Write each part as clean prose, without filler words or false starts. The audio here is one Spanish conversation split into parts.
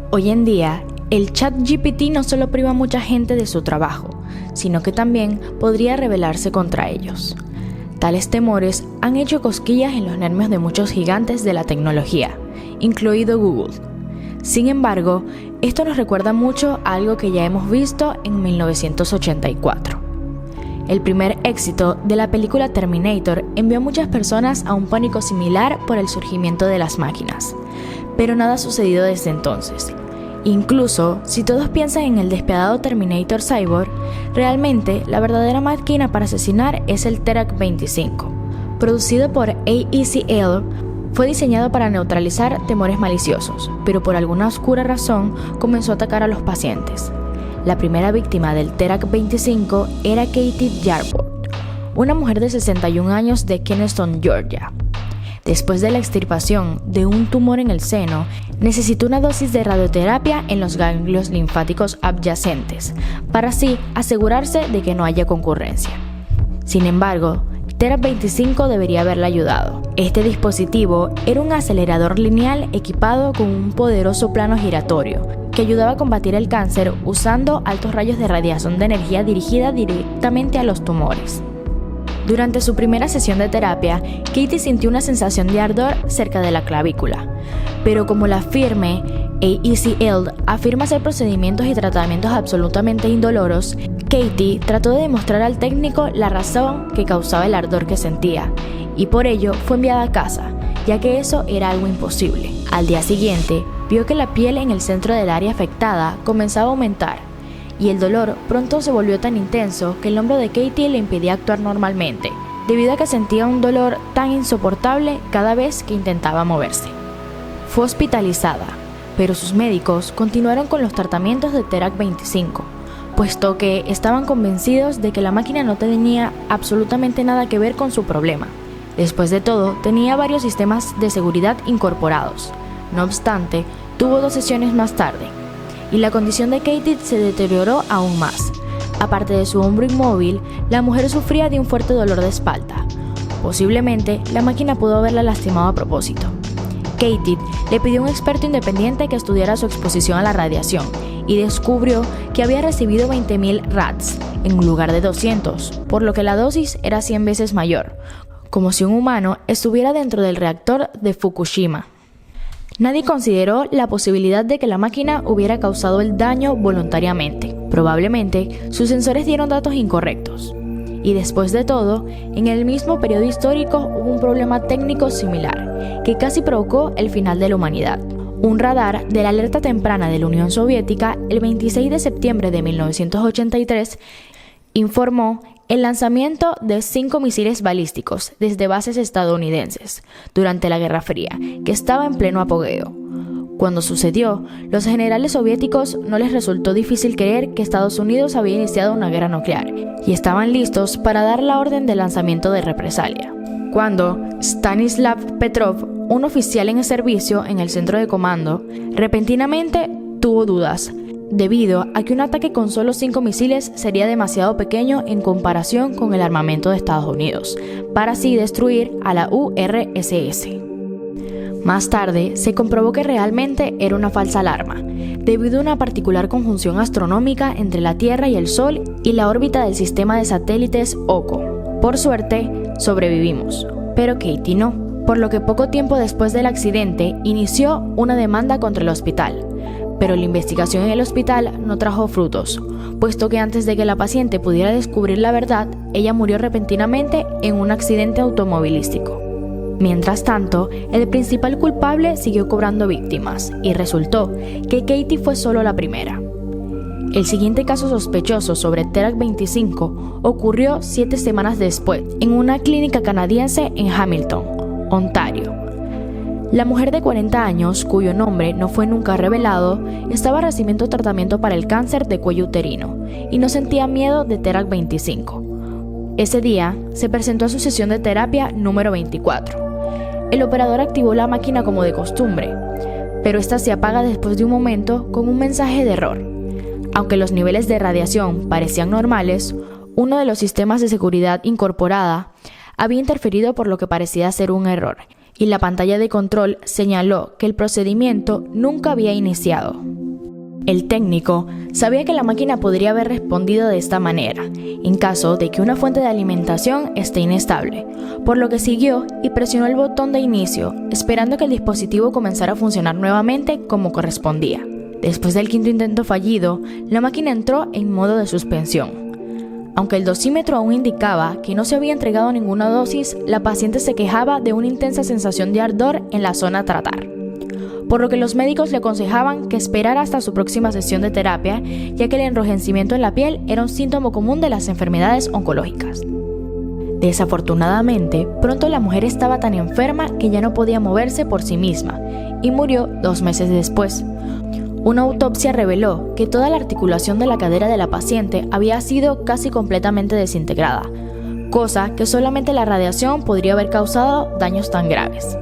Hoy en día, el ChatGPT no solo priva a mucha gente de su trabajo, sino que también podría rebelarse contra ellos. Tales temores han hecho cosquillas en los nervios de muchos gigantes de la tecnología, incluido Google. Sin embargo, esto nos recuerda mucho a algo que ya hemos visto en 1984. El primer éxito de la película Terminator envió a muchas personas a un pánico similar por el surgimiento de las máquinas, pero nada ha sucedido desde entonces. Incluso, si todos piensan en el despiadado Terminator Cyborg, realmente la verdadera máquina para asesinar es el TERAC-25. Producido por AECL, fue diseñado para neutralizar temores maliciosos, pero por alguna oscura razón comenzó a atacar a los pacientes. La primera víctima del TERAC-25 era Katie Jarboe, una mujer de 61 años de Keneston, Georgia. Después de la extirpación de un tumor en el seno, necesitó una dosis de radioterapia en los ganglios linfáticos adyacentes, para así asegurarse de que no haya concurrencia. Sin embargo, TERAC-25 debería haberla ayudado. Este dispositivo era un acelerador lineal equipado con un poderoso plano giratorio, que ayudaba a combatir el cáncer usando altos rayos de radiación de energía dirigida directamente a los tumores. Durante su primera sesión de terapia, Katie sintió una sensación de ardor cerca de la clavícula, pero como la firme AECL afirma hacer procedimientos y tratamientos absolutamente indoloros, Katie trató de demostrar al técnico la razón que causaba el ardor que sentía, y por ello fue enviada a casa, ya que eso era algo imposible. Al día siguiente, vio que la piel en el centro del área afectada comenzaba a aumentar, y el dolor pronto se volvió tan intenso que el hombro de Katie le impedía actuar normalmente, debido a que sentía un dolor tan insoportable cada vez que intentaba moverse. Fue hospitalizada, pero sus médicos continuaron con los tratamientos de TERAC-25, puesto que estaban convencidos de que la máquina no tenía absolutamente nada que ver con su problema. Después de todo, tenía varios sistemas de seguridad incorporados. No obstante, tuvo 2 sesiones más tarde, y la condición de Katie se deterioró aún más. Aparte de su hombro inmóvil, la mujer sufría de un fuerte dolor de espalda. Posiblemente, la máquina pudo haberla lastimado a propósito. Katie le pidió a un experto independiente que estudiara su exposición a la radiación y descubrió que había recibido 20.000 rads en lugar de 200, por lo que la dosis era 100 veces mayor, como si un humano estuviera dentro del reactor de Fukushima. Nadie consideró la posibilidad de que la máquina hubiera causado el daño voluntariamente. Probablemente sus sensores dieron datos incorrectos. Y después de todo, en el mismo periodo histórico hubo un problema técnico similar, que casi provocó el final de la humanidad. Un radar de la alerta temprana de la Unión Soviética, el 26 de septiembre de 1983, informó el lanzamiento de 5 misiles balísticos desde bases estadounidenses durante la Guerra Fría, que estaba en pleno apogeo. Cuando sucedió, los generales soviéticos no les resultó difícil creer que Estados Unidos había iniciado una guerra nuclear y estaban listos para dar la orden de lanzamiento de represalia. Cuando Stanislav Petrov, un oficial en servicio en el centro de comando, repentinamente tuvo dudas, debido a que un ataque con solo 5 misiles sería demasiado pequeño en comparación con el armamento de Estados Unidos, para así destruir a la URSS. Más tarde, se comprobó que realmente era una falsa alarma, debido a una particular conjunción astronómica entre la Tierra y el Sol y la órbita del sistema de satélites Oco. Por suerte, sobrevivimos, pero Katie no, por lo que poco tiempo después del accidente inició una demanda contra el hospital. Pero la investigación en el hospital no trajo frutos, puesto que antes de que la paciente pudiera descubrir la verdad, ella murió repentinamente en un accidente automovilístico. Mientras tanto, el principal culpable siguió cobrando víctimas, y resultó que Katie fue solo la primera. El siguiente caso sospechoso sobre TERAC-25 ocurrió 7 semanas después, en una clínica canadiense en Hamilton, Ontario. La mujer de 40 años, cuyo nombre no fue nunca revelado, estaba recibiendo tratamiento para el cáncer de cuello uterino y no sentía miedo de TERAC-25. Ese día, se presentó a su sesión de terapia número 24. El operador activó la máquina como de costumbre, pero esta se apaga después de un momento con un mensaje de error. Aunque los niveles de radiación parecían normales, uno de los sistemas de seguridad incorporada había interferido por lo que parecía ser un error, y la pantalla de control señaló que el procedimiento nunca había iniciado. El técnico sabía que la máquina podría haber respondido de esta manera, en caso de que una fuente de alimentación esté inestable, por lo que siguió y presionó el botón de inicio, esperando que el dispositivo comenzara a funcionar nuevamente como correspondía. Después del quinto intento fallido, la máquina entró en modo de suspensión. Aunque el dosímetro aún indicaba que no se había entregado ninguna dosis, la paciente se quejaba de una intensa sensación de ardor en la zona a tratar, por lo que los médicos le aconsejaban que esperara hasta su próxima sesión de terapia, ya que el enrojecimiento en la piel era un síntoma común de las enfermedades oncológicas. Desafortunadamente, pronto la mujer estaba tan enferma que ya no podía moverse por sí misma y murió 2 meses después. Una autopsia reveló que toda la articulación de la cadera de la paciente había sido casi completamente desintegrada, cosa que solamente la radiación podría haber causado daños tan graves.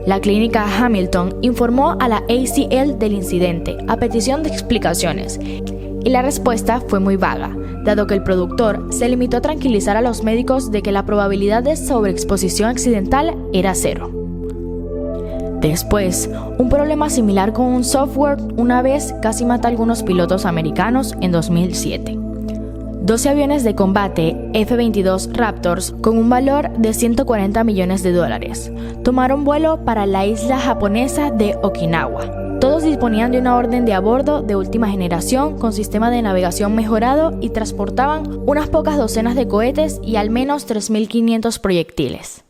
La clínica Hamilton informó a la ACL del incidente a petición de explicaciones, y la respuesta fue muy vaga, dado que el productor se limitó a tranquilizar a los médicos de que la probabilidad de sobreexposición accidental era 0. Después, un problema similar con un software una vez casi mata a algunos pilotos americanos en 2007. 12 aviones de combate F-22 Raptors con un valor de $140 millones tomaron vuelo para la isla japonesa de Okinawa. Todos disponían de una orden de a bordo de última generación con sistema de navegación mejorado y transportaban unas pocas docenas de cohetes y al menos 3.500 proyectiles.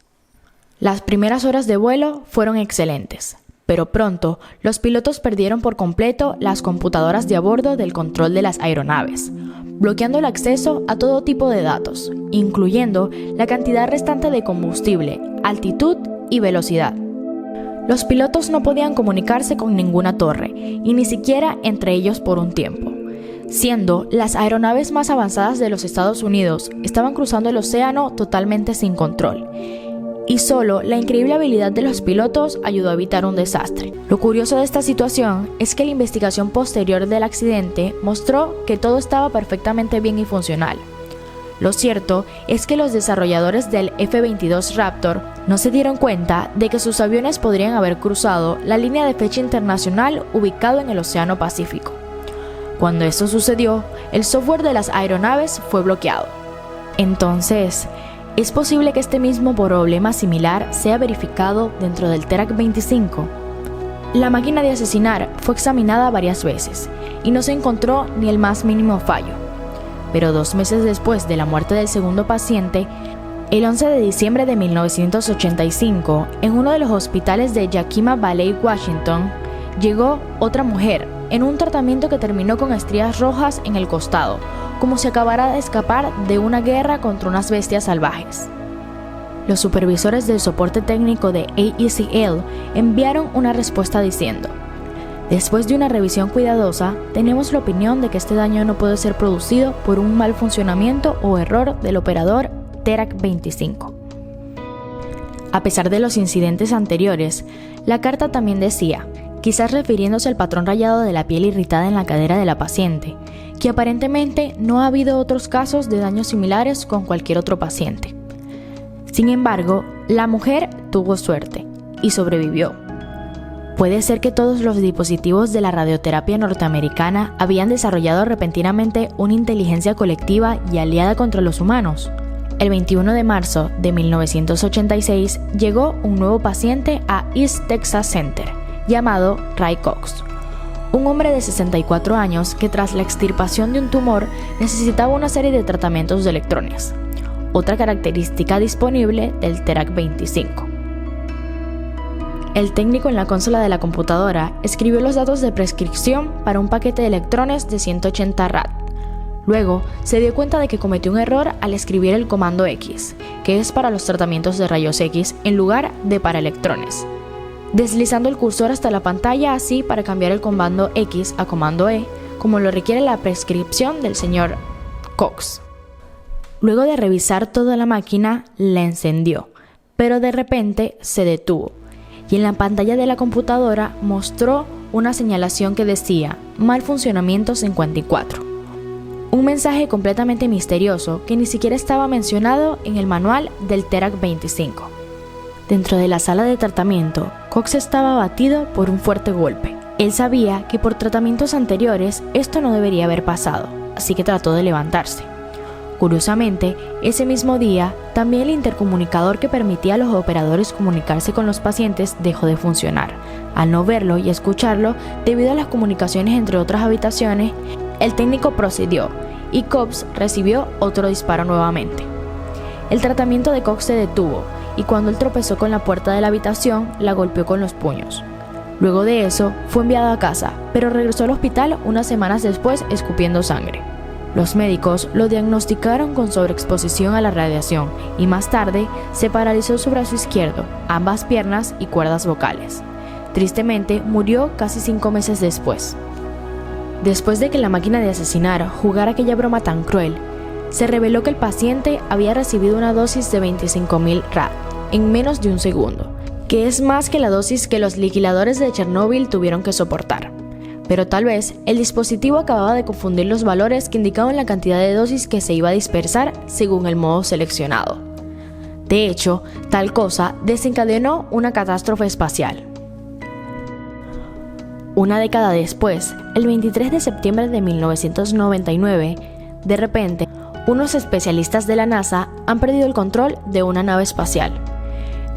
Las primeras horas de vuelo fueron excelentes, pero pronto los pilotos perdieron por completo las computadoras de a bordo del control de las aeronaves, bloqueando el acceso a todo tipo de datos, incluyendo la cantidad restante de combustible, altitud y velocidad. Los pilotos no podían comunicarse con ninguna torre, y ni siquiera entre ellos por un tiempo. Siendo las aeronaves más avanzadas de los Estados Unidos, estaban cruzando el océano totalmente sin control. Y solo la increíble habilidad de los pilotos ayudó a evitar un desastre. Lo curioso de esta situación es que la investigación posterior del accidente mostró que todo estaba perfectamente bien y funcional. Lo cierto es que los desarrolladores del F-22 Raptor no se dieron cuenta de que sus aviones podrían haber cruzado la línea de fecha internacional ubicado en el Océano Pacífico. Cuando esto sucedió, el software de las aeronaves fue bloqueado. Entonces, ¿es posible que este mismo problema similar sea verificado dentro del Terak 25? La máquina de asesinar fue examinada varias veces y no se encontró ni el más mínimo fallo. Pero 2 meses después de la muerte del segundo paciente, el 11 de diciembre de 1985, en uno de los hospitales de Yakima Valley, Washington, llegó otra mujer en un tratamiento que terminó con estrías rojas en el costado, como si acabara de escapar de una guerra contra unas bestias salvajes. Los supervisores del soporte técnico de AECL enviaron una respuesta diciendo: después de una revisión cuidadosa, tenemos la opinión de que este daño no puede ser producido por un mal funcionamiento o error del operador Terak 25. A pesar de los incidentes anteriores, la carta también decía, quizás refiriéndose al patrón rayado de la piel irritada en la cadera de la paciente, que aparentemente no ha habido otros casos de daños similares con cualquier otro paciente. Sin embargo, la mujer tuvo suerte y sobrevivió. Puede ser que todos los dispositivos de la radioterapia norteamericana habían desarrollado repentinamente una inteligencia colectiva y aliada contra los humanos. El 21 de marzo de 1986 llegó un nuevo paciente a East Texas Center, llamado Ray Cox, un hombre de 64 años que tras la extirpación de un tumor necesitaba una serie de tratamientos de electrones, otra característica disponible del Terak 25. El técnico en la consola de la computadora escribió los datos de prescripción para un paquete de electrones de 180 rad. Luego, se dio cuenta de que cometió un error al escribir el comando X, que es para los tratamientos de rayos X en lugar de para electrones, deslizando el cursor hasta la pantalla así para cambiar el comando X a comando E, como lo requiere la prescripción del señor Cox. Luego de revisar toda la máquina, la encendió, pero de repente se detuvo, y en la pantalla de la computadora mostró una señalación que decía mal funcionamiento 54. Un mensaje completamente misterioso que ni siquiera estaba mencionado en el manual del Terak 25. Dentro de la sala de tratamiento, Cox estaba abatido por un fuerte golpe Él sabía que por tratamientos anteriores esto no debería haber pasado, así que trató de levantarse. Curiosamente, ese mismo día, también el intercomunicador que permitía a los operadores comunicarse con los pacientes dejó de funcionar. Al no verlo y escucharlo, debido a las comunicaciones entre otras habitaciones, el técnico procedió y Cobbs recibió otro disparo nuevamente. El tratamiento de Cox se detuvo y cuando él tropezó con la puerta de la habitación, la golpeó con los puños. Luego de eso, fue enviado a casa, pero regresó al hospital unas semanas después escupiendo sangre. Los médicos lo diagnosticaron con sobreexposición a la radiación y más tarde se paralizó su brazo izquierdo, ambas piernas y cuerdas vocales. Tristemente, murió casi 5 meses después. Después de que la máquina de asesinar jugara aquella broma tan cruel, se reveló que el paciente había recibido una dosis de 25.000 rad en menos de un segundo, que es más que la dosis que los liquiladores de Chernóbil tuvieron que soportar. Pero tal vez el dispositivo acababa de confundir los valores que indicaban la cantidad de dosis que se iba a dispersar según el modo seleccionado. De hecho, tal cosa desencadenó una catástrofe espacial. Una década después, el 23 de septiembre de 1999, de repente, unos especialistas de la NASA han perdido el control de una nave espacial.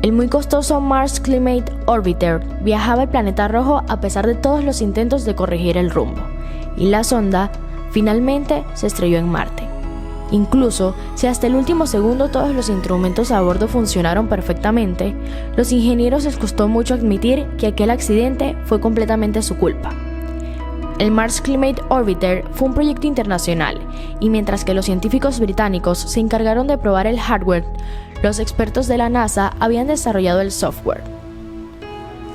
El muy costoso Mars Climate Orbiter viajaba al planeta rojo a pesar de todos los intentos de corregir el rumbo, y la sonda finalmente se estrelló en Marte. Incluso si hasta el último segundo todos los instrumentos a bordo funcionaron perfectamente, los ingenieros les costó mucho admitir que aquel accidente fue completamente su culpa. El Mars Climate Orbiter fue un proyecto internacional, y mientras que los científicos británicos se encargaron de probar el hardware, los expertos de la NASA habían desarrollado el software.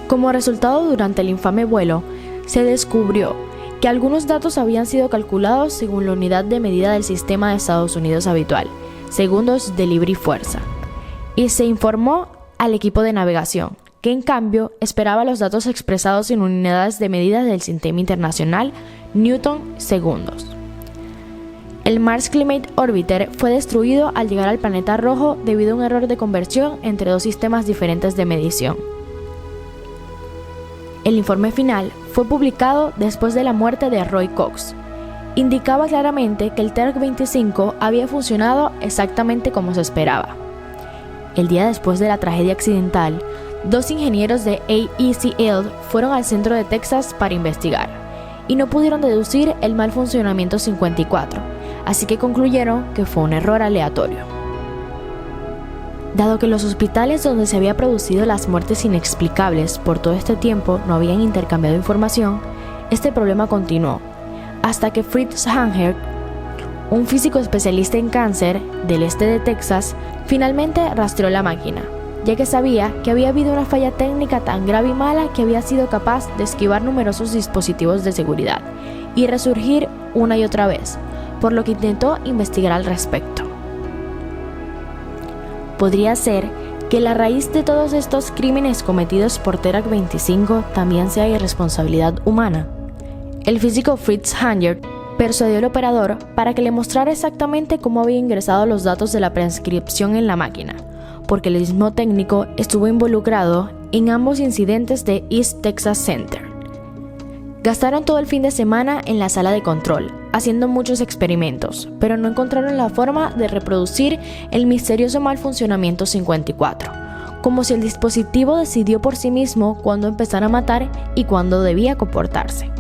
Como resultado, durante el infame vuelo, se descubrió que algunos datos habían sido calculados según la unidad de medida del sistema de Estados Unidos habitual, segundos de libra y fuerza, y se informó al equipo de navegación, que en cambio esperaba los datos expresados en unidades de medida del sistema internacional, Newton segundos. El Mars Climate Orbiter fue destruido al llegar al planeta rojo debido a un error de conversión entre dos sistemas diferentes de medición. El informe final fue publicado después de la muerte de Roy Cox. Indicaba claramente que el TERC-25 había funcionado exactamente como se esperaba. El día después de la tragedia accidental, 2 ingenieros de AECL fueron al centro de Texas para investigar, y no pudieron deducir el mal funcionamiento 54, así que concluyeron que fue un error aleatorio. Dado que los hospitales donde se había producido las muertes inexplicables por todo este tiempo no habían intercambiado información, este problema continuó, hasta que Fritz Hanger, un físico especialista en cáncer del este de Texas, finalmente rastreó la máquina, ya que sabía que había habido una falla técnica tan grave y mala que había sido capaz de esquivar numerosos dispositivos de seguridad y resurgir una y otra vez, por lo que intentó investigar al respecto. Podría ser que la raíz de todos estos crímenes cometidos por TERC-25 también sea irresponsabilidad humana. El físico Fritz Hanger persuadió al operador para que le mostrara exactamente cómo había ingresado los datos de la prescripción en la máquina, porque el mismo técnico estuvo involucrado en ambos incidentes de East Texas Center. Gastaron todo el fin de semana en la sala de control, haciendo muchos experimentos, pero no encontraron la forma de reproducir el misterioso mal funcionamiento 54, como si el dispositivo decidió por sí mismo cuándo empezar a matar y cuándo debía comportarse.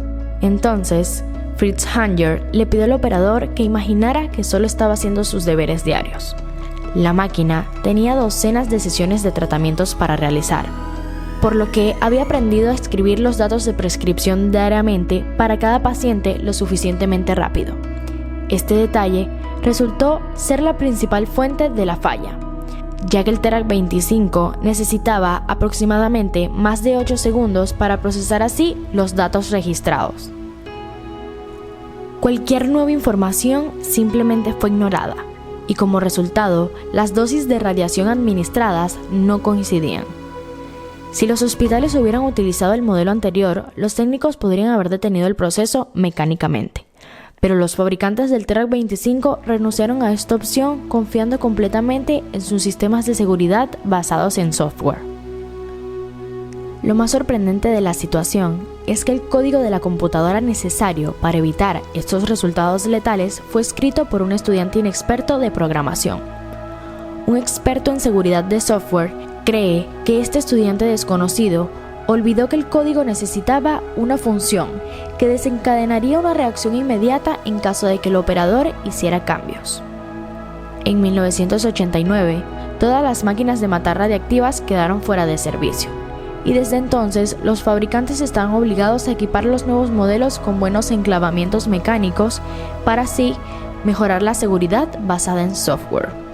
Entonces, Fritz Hanger le pidió al operador que imaginara que solo estaba haciendo sus deberes diarios. La máquina tenía docenas de sesiones de tratamientos para realizar, por lo que había aprendido a escribir los datos de prescripción diariamente para cada paciente lo suficientemente rápido. Este detalle resultó ser la principal fuente de la falla, ya que el TERC-25 necesitaba aproximadamente más de 8 segundos para procesar así los datos registrados. Cualquier nueva información simplemente fue ignorada, y como resultado, las dosis de radiación administradas no coincidían. Si los hospitales hubieran utilizado el modelo anterior, los técnicos podrían haber detenido el proceso mecánicamente, pero los fabricantes del TERC-25 renunciaron a esta opción confiando completamente en sus sistemas de seguridad basados en software. Lo más sorprendente de la situación es que el código de la computadora necesario para evitar estos resultados letales fue escrito por un estudiante inexperto de programación. Un experto en seguridad de software cree que este estudiante desconocido olvidó que el código necesitaba una función que desencadenaría una reacción inmediata en caso de que el operador hiciera cambios. En 1989, todas las máquinas de matar radiactivas quedaron fuera de servicio, y desde entonces los fabricantes están obligados a equipar los nuevos modelos con buenos enclavamientos mecánicos para así mejorar la seguridad basada en software.